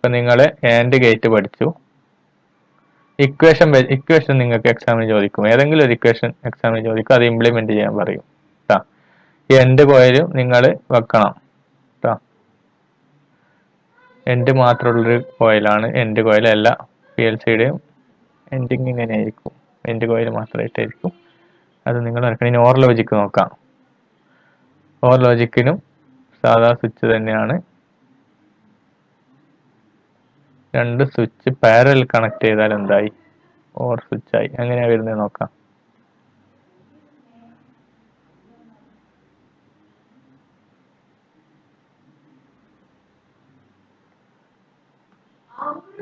ഇപ്പൊ നിങ്ങൾ and gate പഠിച്ചു. ഇക്വേഷൻ നിങ്ങൾക്ക് എക്സാമിന് ചോദിക്കും. ഏതെങ്കിലും ഒരു ഇക്വേഷൻ എക്സാമിന് ചോദിക്കും. അത് ഇംപ്ലിമെന്റ് ചെയ്യാൻ പറയും. ഈ എൻഡ് കോയിലും നിങ്ങൾ വെക്കണം. എൻഡ് മാത്രമുള്ളൊരു കോയിലാണ് എൻഡ് കോയിൽ. എല്ലാ PLCയുടെയും എൻഡിങ് ഇങ്ങനെ ആയിരിക്കും. എൻഡ് കോയിൽ മാത്രമായിട്ടായിരിക്കും. അത് നിങ്ങൾ വരക്കണം. ഇനി ഓർ ലോജിക്ക് നോക്കാം. ഓർ ലോജിക്കിനും സാധാ സ്വിച്ച് തന്നെയാണ്. രണ്ട് സ്വിച്ച് പാരലൽ കണക്ട് ചെയ്താൽ എന്തായി? ഓർ സ്വിച്ച് ആയി. എങ്ങനെയാ വരുന്നത് നോക്കാം.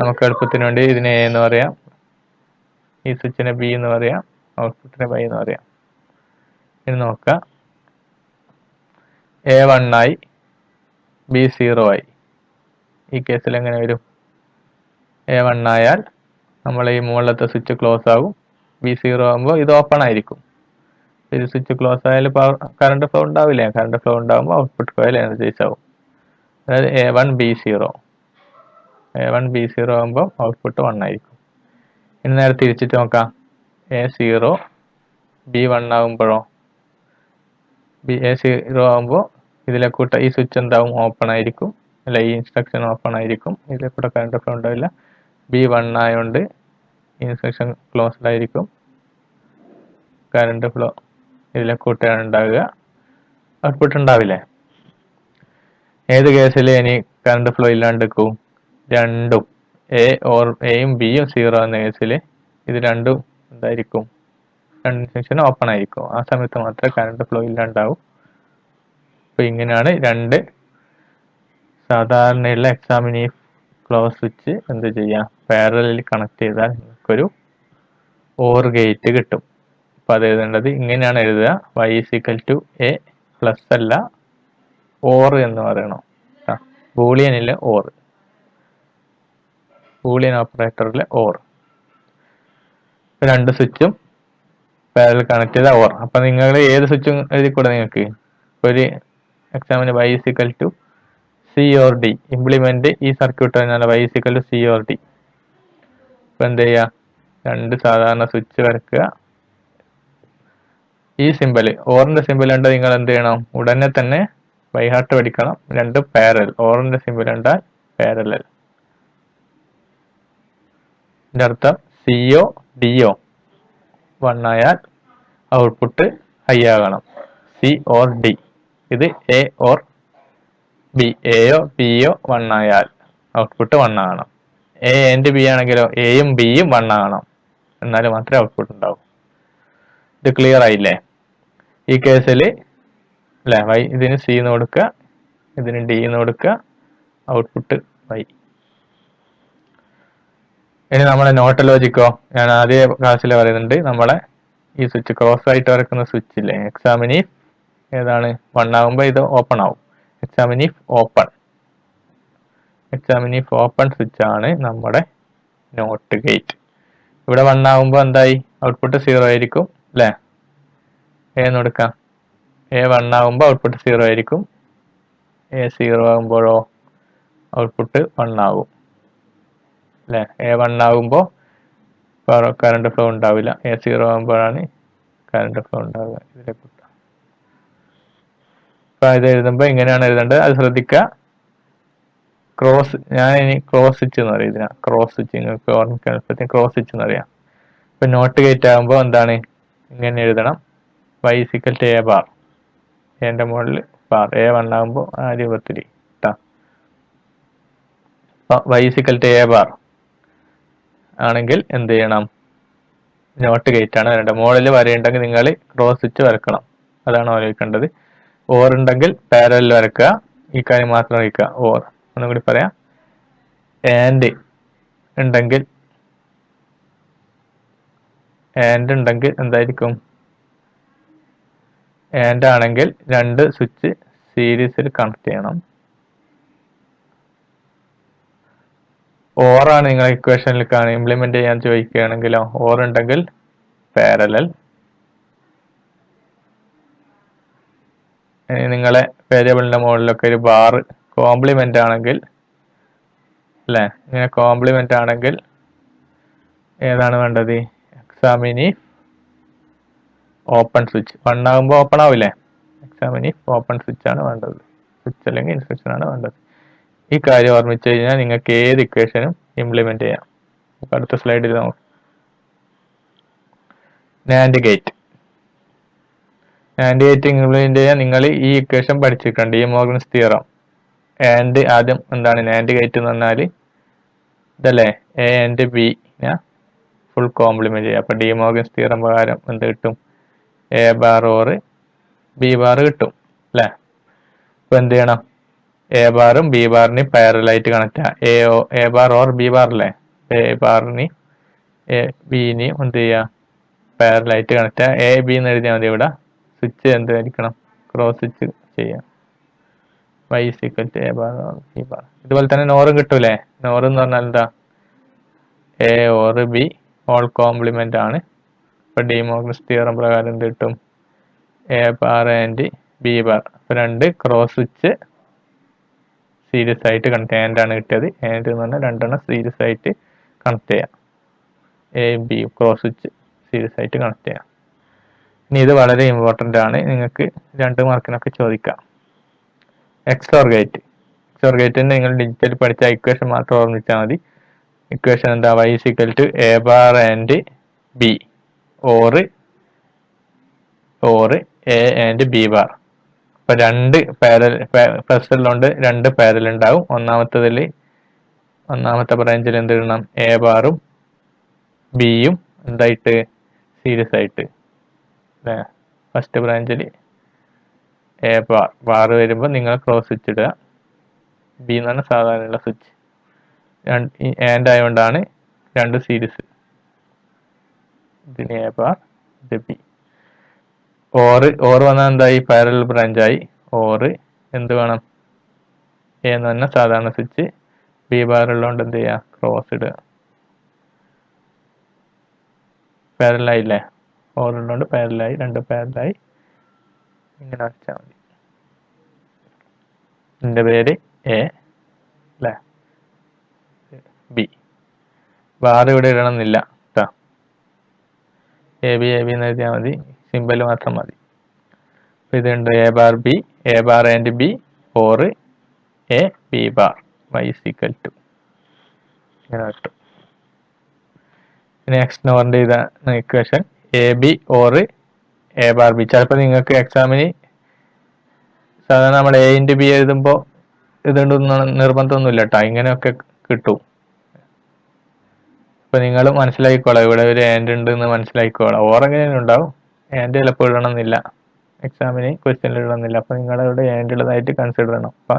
നമുക്ക് എളുപ്പത്തിന് വേണ്ടി ഇതിനെ എ എന്ന് പറയാം, ഈ സ്വിച്ചിനെ ബി എന്ന് പറയാം, ഔട്ട്പുട്ടിനെ വൈ എന്ന് പറയാം. ഇനി നോക്കാം. A1 ആയി, B0 ആയി. ഈ കേസിൽ എങ്ങനെ വരും? A1 ആയാൽ നമ്മൾ ഈ മുകളിലത്തെ സ്വിച്ച് ക്ലോസ് ആകും. B0 ആകുമ്പോൾ ഇത് ഓപ്പൺ ആയിരിക്കും. ഇത് സ്വിച്ച് ക്ലോസ് ആയാൽ കറണ്ട് ഫ്ലോ ഉണ്ടാവില്ലേ? കറണ്ട് ഫ്ലോ ഉണ്ടാകുമ്പോൾ ഔട്ട്പുട്ട് കോയിൽ എനർജൈസ് ആവും. അതായത് A1 B0 ആകുമ്പോൾ ഔട്ട്പുട്ട് 1 ആയിരിക്കും. ഇനി നേരെ തിരിച്ചിട്ട് നോക്കാം. A0 B1 ആകുമ്പോഴോ? A0 ആകുമ്പോൾ ഇതിലേക്കൂട്ട ഈ സ്വിച്ച് എന്താവും? ഓപ്പൺ ആയിരിക്കും. അല്ല, ഈ ഇൻസ്ട്രക്ഷൻ ഓപ്പൺ ആയിരിക്കും. ഇതിലേക്കൂടെ കറണ്ട് ഫ്ലോ ഉണ്ടാവില്ല. B1 ആയതുകൊണ്ട് ഇൻസ്ട്രക്ഷൻ ക്ലോസ്ഡ് ആയിരിക്കും. കറണ്ട് ഫ്ലോ ഇതിലേക്കൂട്ടാണ് ഉണ്ടാവുക. ഔട്ട്പുട്ട് ഉണ്ടാവില്ലേ? ഏത് കേസിൽ ഇനി കറണ്ട് ഫ്ലോ ഇല്ലാണ്ടിരിക്കും? രണ്ടും എയും ബിയും 0 എന്ന കേസിൽ ഇത് രണ്ടും എന്തായിരിക്കും? രണ്ട് ഇൻസ്ട്രക്ഷൻ ഓപ്പൺ ആയിരിക്കും. ആ സമയത്ത് മാത്രമേ കറണ്ട് ഫ്ലോ ഇല്ലാണ്ടാവും. അപ്പൊ ഇങ്ങനെയാണ് രണ്ട് സാധാരണയുള്ള എക്സാമിന് ക്ലോസ് സ്വിച്ച് എന്ത് ചെയ്യാം? പാരലൽ കണക്ട് ചെയ്താൽ നമുക്കൊരു ഓർ ഗേറ്റ് കിട്ടും. അപ്പൊ അത് എഴുതേണ്ടത് ഇങ്ങനെയാണ് എഴുതുക. y a പ്ലസ് അല്ല, ഓർ എന്ന് പറയണം. ബൂളിയനിലെ ഓർ, ബൂളിയൻ ഓപ്പറേറ്ററിലെ ഓർ. രണ്ട് സ്വിച്ചും പാരലൽ കണക്ട് ചെയ്ത ഓർ. അപ്പൊ നിങ്ങൾ ഏത് സ്വിച്ചും എഴുതിക്കൂടെ നിങ്ങൾക്ക്? ഒരു എക്സാമിന് y C or D implement ഈ സർക്യൂട്ട് പറഞ്ഞാൽ y C or D. ഇപ്പൊ എന്ത് ചെയ്യുക? രണ്ട് സാധാരണ സ്വിച്ച് വരക്കുക. ഈ സിമ്പൽ, ഓറിന്റെ സിമ്പൽ കണ്ട് നിങ്ങൾ എന്ത് ചെയ്യണം? ഉടനെ തന്നെ ബൈ ഹാർട്ട് പഠിക്കണം. രണ്ട് പാരലൽ. ഓറിന്റെ സിമ്പൽ കണ്ടാൽ പാരലൽ. ഇതിന്റെ അർത്ഥം CO DO 1 ആയാൽ ഔട്ട്പുട്ട് ഹൈ ആകണം. C or D. ഇത് A or B. എയോ ബിയോ 1 ആയാൽ ഔട്ട്പുട്ട് 1 ആകണം. A and B ആണെങ്കിലോ എയും ബിയും 1 ആകണം. എന്നാൽ മാത്രമേ ഔട്ട്പുട്ട് ഉണ്ടാവൂ. ഇത് ക്ലിയർ ആയില്ലേ? ഈ കേസിൽ അല്ലെ, ഇതിന് C എന്ന് കൊടുക്കുക, ഇതിന് D എന്ന് കൊടുക്കുക, ഔട്ട്പുട്ട് Y. ഇനി നമ്മളെ നോട്ട് ലോജിക്കോ? ഞാൻ ആദ്യ ക്ലാസ്സിൽ പറയുന്നുണ്ട്. നമ്മളെ ഈ സ്വിച്ച് ക്രോസ് ആയിട്ട് വരക്കുന്ന സ്വിച്ച് ഇല്ലേ, എക്സാമിന് ഏതാണ്? 1 ആകുമ്പോൾ ഇത് ഓപ്പൺ ആവും. എക്സാമിന് ഓപ്പൺ സ്വിച്ച് ആണ് നമ്മുടെ നോട്ട് ഗേറ്റ്. ഇവിടെ 1 ആകുമ്പോൾ എന്തായി? ഔട്ട്പുട്ട് 0 ആയിരിക്കും അല്ലേ? എ എന്ന് കൊടുക്കാം. A1 ആകുമ്പോൾ ഔട്ട്പുട്ട് 0 ആയിരിക്കും. A0 ആകുമ്പോഴോ ഔട്ട്പുട്ട് 1 ആകും അല്ലേ? A1 ആകുമ്പോൾ കറണ്ട് ഫ്ലോ ഉണ്ടാവില്ല. A0 ആകുമ്പോഴാണ് കറണ്ട് ഫ്ലോ ഉണ്ടാവുക. ഇതിലെ കൂട്ടാം. അപ്പൊ ഇത് എഴുതുമ്പോൾ ഇങ്ങനെയാണ് എഴുതേണ്ടത്. അത് ശ്രദ്ധിക്കുക. ഞാൻ ഇനി ക്രോസ് സ്വിച്ച് എന്ന് പറയും ഇതിനാ. ക്രോസ് സ്വിച്ച് നിങ്ങൾക്ക് ഓർമ്മിക്കാൻ എളുപ്പത്തിന് ക്രോസ് സ്വിച്ച് എന്ന് പറയാം. ഇപ്പൊ നോട്ട് ഗേറ്റ് ആകുമ്പോൾ എന്താണ്? ഇങ്ങനെ എഴുതണം. y A bar. എന്റെ മുകളിൽ ബാർ. A1 ആകുമ്പോൾ ആ രൂപത്തിൽ y A ബാർ ആണെങ്കിൽ എന്ത് ചെയ്യണം? നോട്ട് ഗേറ്റ് ആണ് വരേണ്ടത്. മുകളിൽ വരയുണ്ടെങ്കിൽ നിങ്ങൾ ക്രോസ് സ്വിച്ച് വരക്കണം. അതാണ് ആലോചിക്കേണ്ടത്. ഓർ ഉണ്ടെങ്കിൽ പാരലൽ വരക്കുക. ഈ കാര്യം മാത്രം വയ്ക്കുക. ഓർ ഒന്നും കൂടി പറയാം. ആൻഡ് ഉണ്ടെങ്കിൽ എന്തായിരിക്കും? ആൻഡ് ആണെങ്കിൽ രണ്ട് സ്വിച്ച് സീരീസിൽ കണക്ട് ചെയ്യണം. ഓറാണ് നിങ്ങൾ ഇക്വേഷനിൽ ഇംപ്ലിമെന്റ് ചെയ്യാൻ ചോദിക്കുകയാണെങ്കിലോ, ഓർ ഉണ്ടെങ്കിൽ പാരലൽ. നിങ്ങളെ വേരിയബിളിന്റെ മുകളിലൊക്കെ ഒരു ബാർ കോംപ്ലിമെന്റ് ആണെങ്കിൽ അല്ലേ? ഇങ്ങനെ കോംപ്ലിമെന്റ് ആണെങ്കിൽ ഏതാണ് വേണ്ടത്? Examinee open switch. 1 ആകുമ്പോൾ ഓപ്പൺ ആവില്ലേ? എക്സാമിനി ഓപ്പൺ സ്വിച്ച് ആണ് വേണ്ടത്. സ്വിച്ച് അല്ലെങ്കിൽ ഇൻസ്ട്രക്ഷൻ ആണ് വേണ്ടത്. ഈ കാര്യം ഓർമ്മിച്ചു കഴിഞ്ഞാൽ നിങ്ങൾക്ക് ഏത് ഇക്വേഷനും ഇംപ്ലിമെന്റ് ചെയ്യാം. അടുത്ത സ്ലൈഡിൽ നോക്കാം. NAND gate. NAND gate implement ചെയ്യാൻ നിങ്ങൾ ഈ ഇക്വേഷൻ പഠിച്ചിട്ടുണ്ട്, ഡി മോർഗൻസ് തിയറം. ആൻഡ് ആദ്യം എന്താണ് നാൻഡ് ഗേറ്റ് എന്ന് പറഞ്ഞാൽ ഇതല്ലേ, A and B full complement ചെയ്യുക. അപ്പൊ ഡി മോർഗൻസ് തിയറം പ്രകാരം എന്ത് കിട്ടും? A bar or B bar കിട്ടും അല്ലേ? അപ്പൊ എന്ത് ചെയ്യണം? എ ബാറും ബി ബാറിന് പാരലായിട്ട് കണക്ട് ചെയ്യാം. A bar or B bar അല്ലേ? എ ബാറിന് ബിനെയും എന്ത് ചെയ്യുക? പാരലായിട്ട് കണക്ട് ചെയ്യാം. എ ബി എന്ന് എഴുതിയാൽ മതി. ഇവിടെ സ്വിച്ച് എന്തായിരിക്കണം? ക്രോസ് സ്വിച്ച് ചെയ്യാം. y is equal to a bar or b bar. ഇതുപോലെ തന്നെ നോറും കിട്ടൂലേ? നോറ് എന്ന് പറഞ്ഞാൽ എന്താ? A or B whole complement ആണ്. ഇപ്പൊ ഡി മോർഗൻസ് തിയറം പ്രകാരം എന്ത് കിട്ടും? A bar and B bar. അപ്പൊ രണ്ട് ക്രോസ് സ്വിച്ച് സീരീസ് ആയിട്ട് കണക്ട് ചെയ്യാൻ ആണ് കിട്ടിയത്. ആൻഡ് എന്ന് പറഞ്ഞാൽ രണ്ടെണ്ണം സീരീസ് ആയിട്ട് കണക്ട് ചെയ്യാം. A B cross switch series ആയിട്ട് കണക്ട് ചെയ്യാം. ഇനി ഇത് വളരെ ഇമ്പോർട്ടന്റ് ആണ്, നിങ്ങൾക്ക് 2 മാർക്കിനൊക്കെ ചോദിക്കാം. XOR gate. എക്സോർ ഗേറ്റിന് നിങ്ങൾ ഡിജിറ്റൽ പഠിച്ച ഇക്വേഷൻ മാത്രം ഓർമ്മിച്ചാൽ മതി. ഇക്വേഷൻ എന്താ? y is equal to a bar and b or a and b bar. അപ്പൊ രണ്ട് പാരൽ പ്ലസ് ഉള്ളതുകൊണ്ട് 2 പാരൽ ഉണ്ടാവും. ഒന്നാമത്തെ ബ്രാഞ്ചിൽ എന്ത് ഇടണം? എ ബാറും ബിയും എന്തായിട്ട് സീരീസ് ആയിട്ട് അല്ലേ? ഫസ്റ്റ് ബ്രാഞ്ചിൽ എ ബാർ വരുമ്പോൾ നിങ്ങൾ ക്രോസ് സ്വിച്ച് ഇടുക. ബി എന്ന് പറഞ്ഞാൽ സാധാരണയുള്ള സ്വിച്ച്. ആൻഡ് ആയതുകൊണ്ടാണ് 2 സീരീസ്. ഇതിന് എ ബാർ, ഇത് ബി. ഓർ വന്നാൽ എന്തായി? പാരലൽ ബ്രാഞ്ചായി. ഓർ എന്ത് വേണം? എ എന്ന് പറഞ്ഞാൽ സാധാരണ സ്വിച്ച്. ബി ബാർ ഉള്ളതുകൊണ്ട് എന്ത് ചെയ്യുക? ക്രോസ് ഇടുക. പാരലായില്ലേ? ഓർ ഉള്ളതുകൊണ്ട് പാരലായി, 2 പാരലായി. ഇങ്ങനെ വെച്ചാൽ മതി. ഇതിന്റെ പേര് എ അല്ലേ? ബി. ബാർ ഇവിടെ ഇടണമെന്നില്ല കേട്ടോ. എ ബി എന്ന് എഴുതിയാൽ മതി. സിമ്പൽ മാത്രം മതി. അപ്പൊ ഇതുണ്ട് A bar B, A bar and B or A B bar. y is equal to ഇങ്ങനെ കിട്ടും. നെക്സ്റ്റ് നോറിന്റെ ഇതാണ് equation. A B or A bar B. ചിലപ്പോൾ നിങ്ങൾക്ക് എക്സാമിന് സാധാരണ നമ്മൾ എ ഇൻറ്റു ബി എഴുതുമ്പോൾ ഇതുകൊണ്ടൊന്നും നിർബന്ധമൊന്നുമില്ല കേട്ടോ, ഇങ്ങനെയൊക്കെ കിട്ടും. ഇപ്പൊ നിങ്ങൾ മനസ്സിലാക്കിക്കോളാം, ഇവിടെ ഒരു ആൻഡ് ഉണ്ട് എന്ന് മനസ്സിലാക്കിക്കോളാം. ഓറെങ്ങനെ ഉണ്ടാവും, ആൻഡ് ചിലപ്പോൾ ഇടണമെന്നില്ല, എക്സാമിന് ക്വസ്റ്റ്യനിൽ ഇടണമെന്നില്ല. അപ്പൊ നിങ്ങളിവിടെ ആൻഡ് ഉള്ളതായിട്ട് കൺസിഡർ ചെയ്യണം. അപ്പൊ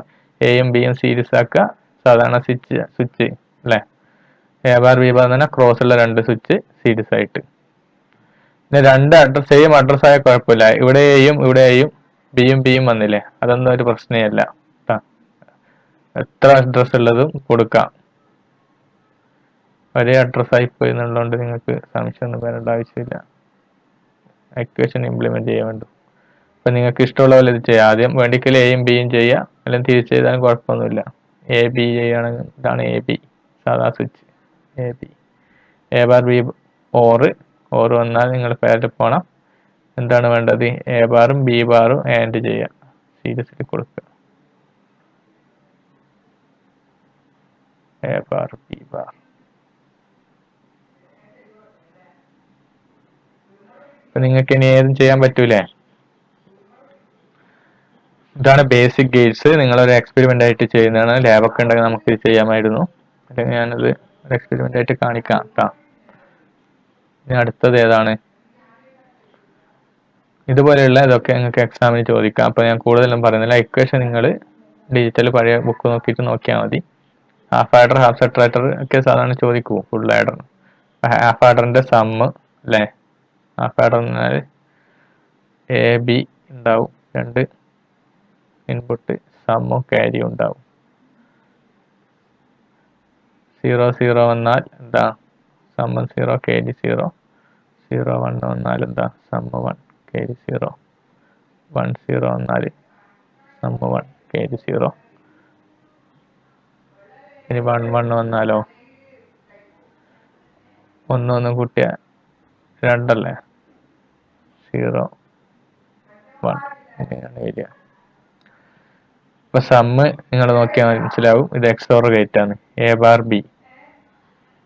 എയും ബിയും സീരീസ് ആക്കുക, സാധാരണ സ്വിച്ച് അല്ലേ? എ ബാർ ബി ബാർ എന്ന് പറഞ്ഞാൽ ക്രോസ് ഉള്ള 2 സ്വിച്ച് സീരീസ് ആയിട്ട്. പിന്നെ 2 അഡ്രസ് സെയിം അഡ്രസ് ആയ കുഴപ്പമില്ല. ഇവിടെ എയും ഇവിടെ എയും ബിയും വന്നില്ലേ, അതൊന്നും ഒരു പ്രശ്നമല്ല. എത്ര അഡ്രസ് ഉള്ളതും കൊടുക്കാം. ഒരേ അഡ്രസ് ആയി പോയി എന്നുള്ളതുകൊണ്ട് നിങ്ങൾക്ക് സംശയമൊന്നും വരേണ്ട ആവശ്യമില്ല. ഇക്വേഷൻ ഇംപ്ലിമെന്റ് ചെയ്യാൻ വേണ്ടി. അപ്പൊ നിങ്ങൾക്ക് ഇഷ്ടമുള്ള പോലെ ഇത് ചെയ്യാം. ആദ്യം വേണ്ടിക്കൽ എയും ബിയും ചെയ്യുക, അല്ലെങ്കിൽ തിരിച്ച് ചെയ്താലും കുഴപ്പമൊന്നുമില്ല. എ ബി ചെയ്യുകയാണെങ്കിൽ ഇതാണ് എ ബി, സാധാ switch A B. A bar B or വന്നാൽ നിങ്ങൾ പേരിൽ പോകണം. എന്താണ് വേണ്ടത്? എ ബാറും ബി ബാറും ആൻഡ് ചെയ്യുക, സീരീസിൽ കൊടുക്കുക. A bar B bar. അപ്പൊ നിങ്ങൾക്ക് ഇനി ഏതും ചെയ്യാൻ പറ്റൂലേ? ഇതാണ് ബേസിക് ഗേറ്റ്സ്. നിങ്ങളൊരു എക്സ്പെരിമെന്റ് ആയിട്ട് ചെയ്യുന്നതാണ്. ലാബൊക്കെ ഉണ്ടെങ്കിൽ നമുക്ക് ഇത് ചെയ്യാമായിരുന്നു. അല്ലെങ്കിൽ ഞാനത് ഒരു എക്സ്പെരിമെന്റ് ആയിട്ട് കാണിക്കാം കേട്ടോ. ഇനി അടുത്തത് ഏതാണ്? ഇതുപോലെയുള്ള ഇതൊക്കെ നിങ്ങൾക്ക് എക്സാമിന് ചോദിക്കാം. അപ്പൊ ഞാൻ കൂടുതലും പറയുന്നില്ല. ഇക്വേഷൻ നിങ്ങൾ ഡിജിറ്റൽ പഴയ ബുക്ക് നോക്കിയിട്ട് നോക്കിയാൽ മതി. ഹാഫ് ആഡർ, ഹാഫ് സെട്രേറ്റർ ഒക്കെ സാധാരണ ചോദിക്കൂ. ഫുൾ ആഡർ, ഹാഫ് ആഡറിന്റെ സമ്മ് അല്ലേ? ഹാഫ് ആഡർ എന്നാൽ എ ബി ഉണ്ടാവും, 2 ഇൻപുട്ട്, സമ്മും ക്യാരിയും ഉണ്ടാവും. 0 വന്നാൽ എന്താ? Sum 0 carry 0. 1 വന്നാൽ എന്താ? Sum 1 carry 0. 1 വന്നാൽ സമ്മ് 1 ക്യാരി 0. ഇനി 1 1 വന്നാലോ 1 1 കൂട്ടിയ 2 അല്ലേ 0 1 ഇങ്ങനെയാണ് വരിക. ഇപ്പൊ സമ്മ് നിങ്ങൾ നോക്കിയാൽ മനസ്സിലാവും ഇത് XOR ഗേറ്റ് ആണ്. എ ബാർ ബി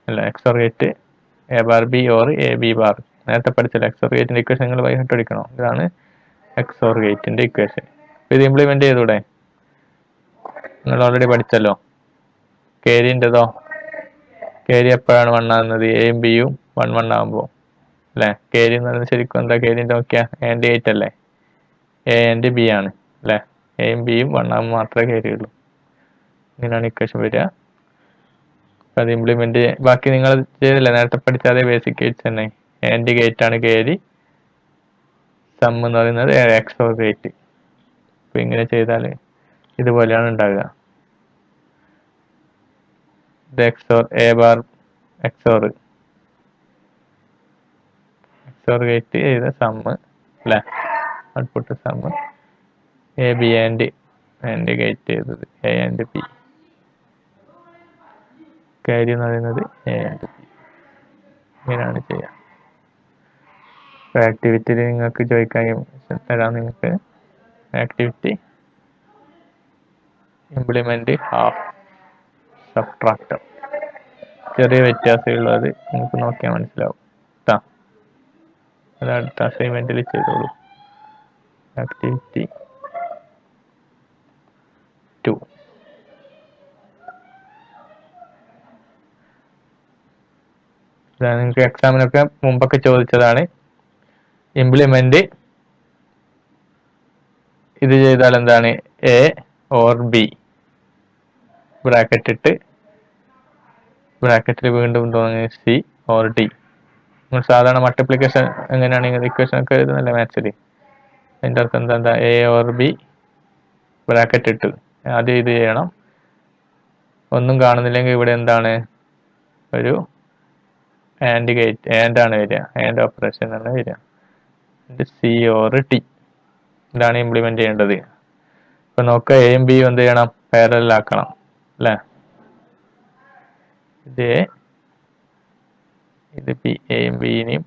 അല്ല XOR gate A bar B or A B bar. നേരത്തെ പഠിച്ചില്ല XOR ഗേറ്റിന്റെ ഇക്വേഷൻ നിങ്ങൾ വൈകിട്ട് അടിക്കണോ. ഇതാണ് XOR ഗേറ്റിന്റെ ഇക്വേഷൻ. ഇത് ഇംപ്ലിമെന്റ് ചെയ്തൂടെ, നിങ്ങൾ ഓൾറെഡി പഠിച്ചല്ലോ. കേരിൻ്റെതോ കേരി എപ്പോഴാണ് 1 ആകുന്നത്, എയും ബിയും 1 1 ആകുമ്പോൾ അല്ലേ. കേരി എന്ന് പറയുന്നത് ശരിക്കും എന്താ, കേരിന്റെ നോക്കിയാ ആൻഡ് ഗേറ്റ് അല്ലേ, എ ആൻഡ് ബി ആണ് അല്ലേ. എയും ബിയും 1 ആകുമ്പോൾ മാത്രമേ കേരി ഉള്ളൂ. ഇങ്ങനെയാണ് ഇക്വേഷൻ വരിക. അത് ഇംപ്ലിമെന്റ് ബാക്കി നിങ്ങൾ ചെയ്തില്ല, നേരത്തെ പഠിച്ച അതേ ബേസിക് ഗേറ്റ്സ് തന്നെ. ആൻഡ് ഗേറ്റ് ആണ് കേരി, സം എന്ന് പറയുന്നത് XOR ഗേറ്റ്. അപ്പൊ ഇങ്ങനെ ചെയ്താൽ ഇതുപോലെയാണ് ഉണ്ടാകുക. ഇത് XOR A bar XOR gate ചെയ്ത സമ്മ് അല്ലേ, output sum A B and gate ചെയ്തത് എ ആൻഡ് ബി. കാര്യം എന്ന് പറയുന്നത് എ ആൻഡ് ബി. ഇങ്ങനെയാണ് ചെയ്യുക. ആക്ടിവിറ്റിയിൽ നിങ്ങൾക്ക് ചോദിക്കാൻ തരാം. നിങ്ങൾക്ക് ആക്ടിവിറ്റി ഇംപ്ലിമെന്റ് ഹാഫ് സബ്ട്രാക്ടർ. ചെറിയ വ്യത്യാസമുള്ളത് നിങ്ങൾക്ക് നോക്കിയാൽ മനസ്സിലാവും. അത് അടുത്ത അസൈൻമെന്റിൽ ചെയ്തോളൂ. ആക്ടിവിറ്റി 2. നിങ്ങൾക്ക് എക്സാമിനൊക്കെ മുമ്പൊക്കെ ചോദിച്ചതാണ്. ഇംപ്ലിമെന്റ് ഇത് ചെയ്താൽ എന്താണ്, എ ഓർ ബി ബ്രാക്കറ്റ് ഇട്ട് ബ്രാക്കറ്റിൽ വീണ്ടും സി ഓർ ഡി. സാധാരണ മൾട്ടിപ്ലിക്കേഷൻ എങ്ങനെയാണ് ഇക്വേഷൻ ഒക്കെ എഴുതുന്നല്ലേ മാത്സിൽ. അതിൻ്റെ അർത്ഥം എന്താ, എ ഓർ ബി ബ്രാക്കറ്റ് ഇട്ട് ആദ്യം ഇത് ചെയ്യണം. ഒന്നും കാണുന്നില്ലെങ്കിൽ ഇവിടെ എന്താണ്, ഒരു ആൻഡ് ഗേറ്റ്, ആൻഡ് ആണ് വരിക, ആൻഡ് ഓപ്പറേഷൻ ആണ് വരിക. സി ഓർ ടി, ഇതാണ് ഇംപ്ലിമെന്റ് ചെയ്യേണ്ടത്. ഇപ്പൊ നോക്കുക, എയും ബിയും എന്ത് ചെയ്യണം, പാരലൽ ആക്കണം അല്ലേ. ഇത് ബി, എയും ബിനെയും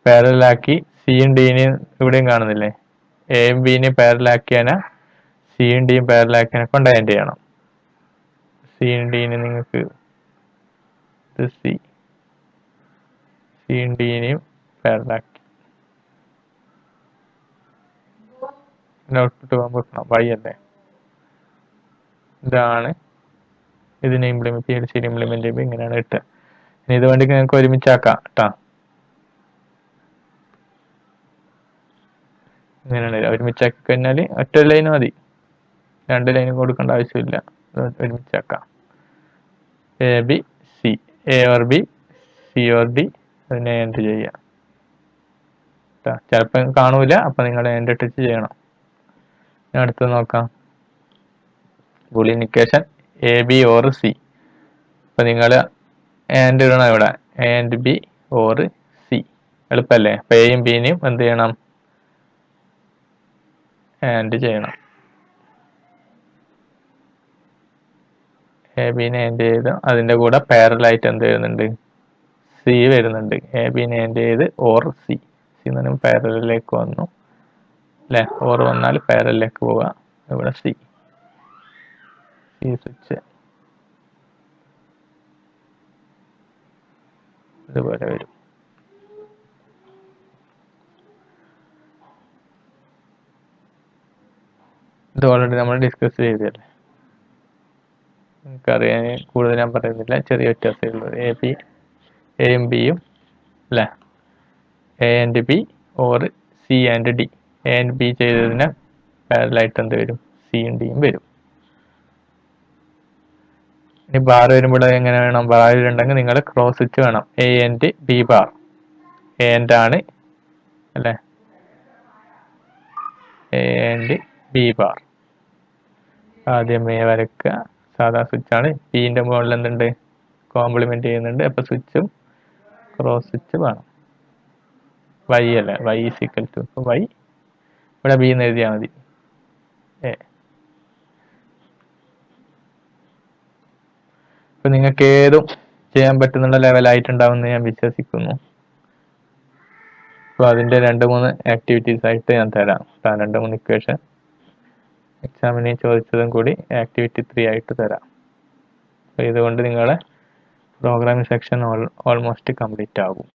പാരലാക്കി സിയും ഡിനെയും ഇവിടെയും കാണുന്നില്ലേ, എയും ബിനെയും പാരലാക്കിയാൽ സിയും ഡിയും പാരലാക്കിയാൽ കൊണ്ട് ആൻഡ് ചെയ്യണം. സിയും ഡിനെ നിങ്ങൾക്ക് ഇത് സിയും ഡിനെയും പാരലാക്കി ഔട്ട്പുട്ട് പോകാൻ വൈ അല്ലേ. ഇതാണ് ഇതിനെ ഇംപ്ലിമെന്റ് ചെയ്ത് ശരി ഇംപ്ലിമെന്റ് ചെയ്യുമ്പോൾ ഇങ്ങനെയാണ് കിട്ടുക. ഇനി ഇത് വേണ്ടി നിങ്ങൾക്ക് ഒരുമിച്ചാക്കാം കേട്ടോ. ഇങ്ങനെയാണ് ഒരുമിച്ചാക്കി കഴിഞ്ഞാൽ ഒറ്റ ലൈൻ മതി, 2 ലൈനും കൊടുക്കേണ്ട ആവശ്യമില്ല. ഒരുമിച്ചാക്കാം. A B C, A or B C or D, അതിനെ എൻഡ് ചെയ്യാം. ചിലപ്പോൾ കാണൂല, അപ്പൊ നിങ്ങൾ എൻഡ് ഇട്ടിട്ട് ചെയ്യണം. അടുത്ത് നോക്കാം, Boolean equation A B or C. അപ്പൊ നിങ്ങൾ ആൻഡ് ഇടണം ഇവിടെ, A and B or C. എളുപ്പല്ലേ. അപ്പൊ എയും ബിനെയും എന്ത് ചെയ്യണം, ആൻഡ് ചെയ്യണം. എ ബിനെ ആൻഡ് ചെയ്ത് അതിന്റെ കൂടെ പാരലായിട്ട് എന്ത് വരുന്നുണ്ട്, സി വരുന്നുണ്ട്. എ ബിനെ ആൻഡ് ചെയ്ത് ഓർ സി, സി എന്ന് പറയുമ്പോൾ പാരലിലേക്ക് വന്നു അല്ലെ. ഓർ വന്നാൽ പാരലിലേക്ക് പോവുക. ഇവിടെ സി സ്വിച്ച് ഇതുപോലെ വരും. ഇത് ഓൾറെഡി നമ്മൾ ഡിസ്കസ് ചെയ്തല്ലേ, നമുക്കറിയാൻ കൂടുതൽ ഞാൻ പറയുന്നില്ല. ചെറിയ വ്യത്യാസമേ ഉള്ളൂ. എയും ബിയും അല്ലേ, A and B or C and D. A and B ചെയ്തതിന് പാരലായിട്ട് എന്ത് വരും, സിയും ഡിയും വരും. ഇനി ബാർ വരുമ്പോൾ എങ്ങനെ വേണം, ബാറിലുണ്ടെങ്കിൽ നിങ്ങൾ ക്രോസ് സ്വിച്ച് വേണം. A and B bar, A and ആണ് അല്ലേ, എ ആൻഡ് ബി ബാർ. ആദ്യം എ വരയ്ക്കുക, സാധാ സ്വിച്ചാണ്. ബിന്റെ മുകളിൽ എന്തുണ്ട്, കോംപ്ലിമെന്റ് ചെയ്യുന്നുണ്ട്. അപ്പൊ സ്വിച്ചും ക്രോസ് സ്വിച്ച് വേണം. വൈ അല്ലേ, Y is equal to Y, ഇവിടെ ബി എന്ന് എഴുതിയാൽ മതി. ഇപ്പൊ നിങ്ങൾക്ക് ഏതും ചെയ്യാൻ പറ്റുന്നുള്ള ലെവലായിട്ടുണ്ടാവുമെന്ന് ഞാൻ വിശ്വസിക്കുന്നു. അപ്പോൾ അതിൻ്റെ 2-3 ആക്ടിവിറ്റീസ് ആയിട്ട് ഞാൻ തരാം. 2-3 ഇക്വേഷൻ എക്സാമിന് ചോദിച്ചതും കൂടി ആക്ടിവിറ്റി 3 ആയിട്ട് തരാം. അപ്പോൾ ഇതുകൊണ്ട് നിങ്ങളെ പ്രോഗ്രാമിംഗ് സെക്ഷൻ ഓൾമോസ്റ്റ് കംപ്ലീറ്റ് ആകും.